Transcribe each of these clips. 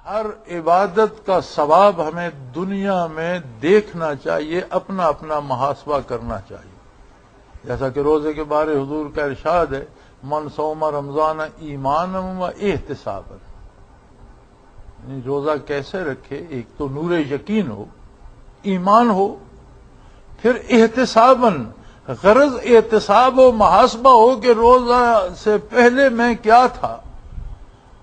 ہر عبادت کا ثواب ہمیں دنیا میں دیکھنا چاہیے، اپنا اپنا محاسبہ کرنا چاہیے. جیسا کہ روزے کے بارے حضور کا ارشاد ہے، من صوم رمضان ایمانا و احتسابا. یعنی روزہ کیسے رکھے؟ ایک تو نور یقین ہو، ایمان ہو، پھر احتساباً، غرض احتساب و محاسبہ ہو کہ روزہ سے پہلے میں کیا تھا،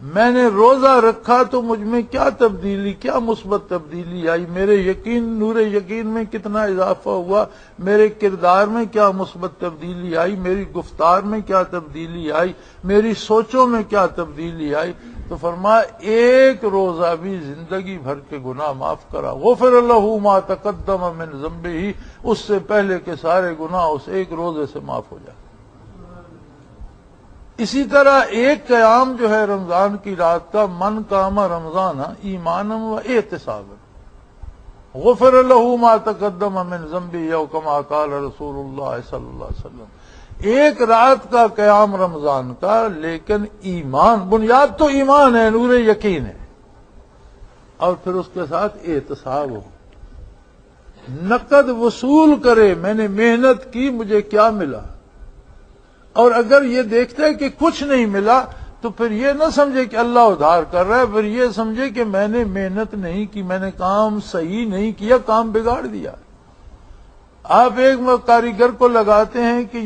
میں نے روزہ رکھا تو مجھ میں کیا تبدیلی، کیا مثبت تبدیلی آئی، میرے یقین، نور یقین میں کتنا اضافہ ہوا، میرے کردار میں کیا مثبت تبدیلی آئی، میری گفتار میں کیا تبدیلی آئی، میری سوچوں میں کیا تبدیلی آئی. تو فرمایا ایک روزہ بھی زندگی بھر کے گناہ معاف کرا. غفر له ما تقدم من ذنبه، اس سے پہلے کے سارے گناہ اس ایک روزے سے معاف ہو جائے. اسی طرح ایک قیام جو ہے رمضان کی رات کا، من قام رمضان ایمانا و احتسابا غفر له ما تقدم من ذنبه او كما قال رسول اللہ صلی اللہ علیہ وسلم. ایک رات کا قیام رمضان کا، لیکن ایمان، بنیاد تو ایمان ہے، نور یقین ہے، اور پھر اس کے ساتھ احتساب ہو، نقد وصول کرے، میں نے محنت کی، مجھے کیا ملا. اور اگر یہ دیکھتا ہے کہ کچھ نہیں ملا تو پھر یہ نہ سمجھے کہ اللہ ادھار کر رہا ہے، پھر یہ سمجھے کہ میں نے محنت نہیں کی، میں نے کام صحیح نہیں کیا، کام بگاڑ دیا. آپ ایک کاریگر کو لگاتے ہیں کہ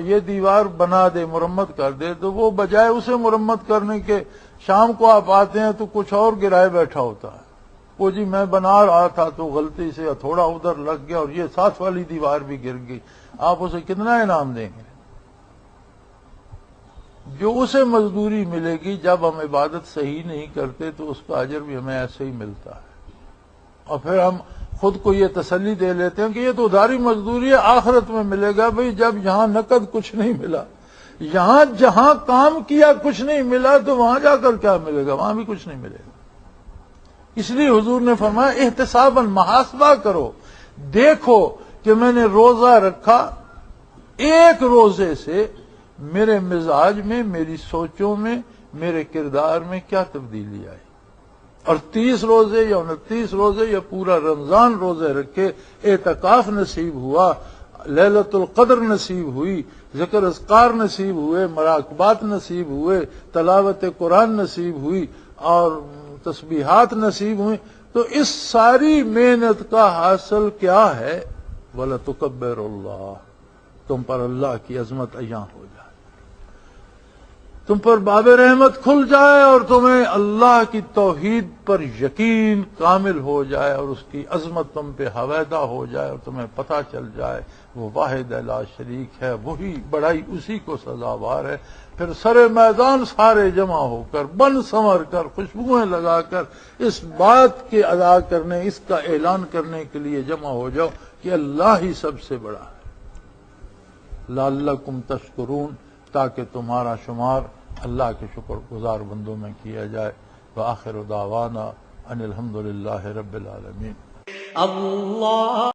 یہ دیوار بنا دے، مرمت کر دے، تو وہ بجائے اسے مرمت کرنے کے شام کو آپ آتے ہیں تو کچھ اور گرائے بیٹھا ہوتا ہے. وہ جی میں بنا رہا تھا تو غلطی سے تھوڑا ادھر لگ گیا اور یہ ساتھ والی دیوار بھی گر گئی. آپ اسے کتنا انعام دیں گے؟ جو اسے مزدوری ملے گی جب ہم عبادت صحیح نہیں کرتے تو اس کا اجر بھی ہمیں ایسے ہی ملتا ہے. اور پھر ہم خود کو یہ تسلی دے لیتے ہیں کہ یہ تو ادھاری مزدوری ہے، آخرت میں ملے گا. بھئی جب یہاں نقد کچھ نہیں ملا، یہاں جہاں کام کیا کچھ نہیں ملا، تو وہاں جا کر کیا ملے گا؟ وہاں بھی کچھ نہیں ملے گا. اس لیے حضور نے فرمایا احتساباً، محاسبہ کرو، دیکھو کہ میں نے روزہ رکھا، ایک روزے سے میرے مزاج میں، میری سوچوں میں، میرے کردار میں کیا تبدیلی آئی. اور 30 روزے یا 29 روزے یا پورا رمضان روزے رکھے، اعتکاف نصیب ہوا، لیلۃ القدر نصیب ہوئی، ذکر اذکار نصیب ہوئے، مراقبات نصیب ہوئے، تلاوت قرآن نصیب ہوئی، اور تسبیحات نصیب ہوئی، تو اس ساری محنت کا حاصل کیا ہے؟ وَلَتُكَبِّرُ اللَّهَ، تم پر اللہ کی عظمت عیاں ہو جائے، تم پر باب رحمت کھل جائے، اور تمہیں اللہ کی توحید پر یقین کامل ہو جائے، اور اس کی عظمت تم پہ حویدہ ہو جائے، اور تمہیں پتہ چل جائے وہ واحد لا شریک ہے، وہی بڑائی اسی کو سزاوار ہے. پھر سر میدان سارے جمع ہو کر، بن سنور کر، خوشبوئیں لگا کر اس بات کے ادا کرنے، اس کا اعلان کرنے کے لیے جمع ہو جاؤ کہ اللہ ہی سب سے بڑا ہے. لعلکم تشکرون، تاکہ تمہارا شمار اللہ کے شکر گزار بندوں میں کیا جائے. وآخر دعوانا ان الحمدللہ رب العالمین. اللہ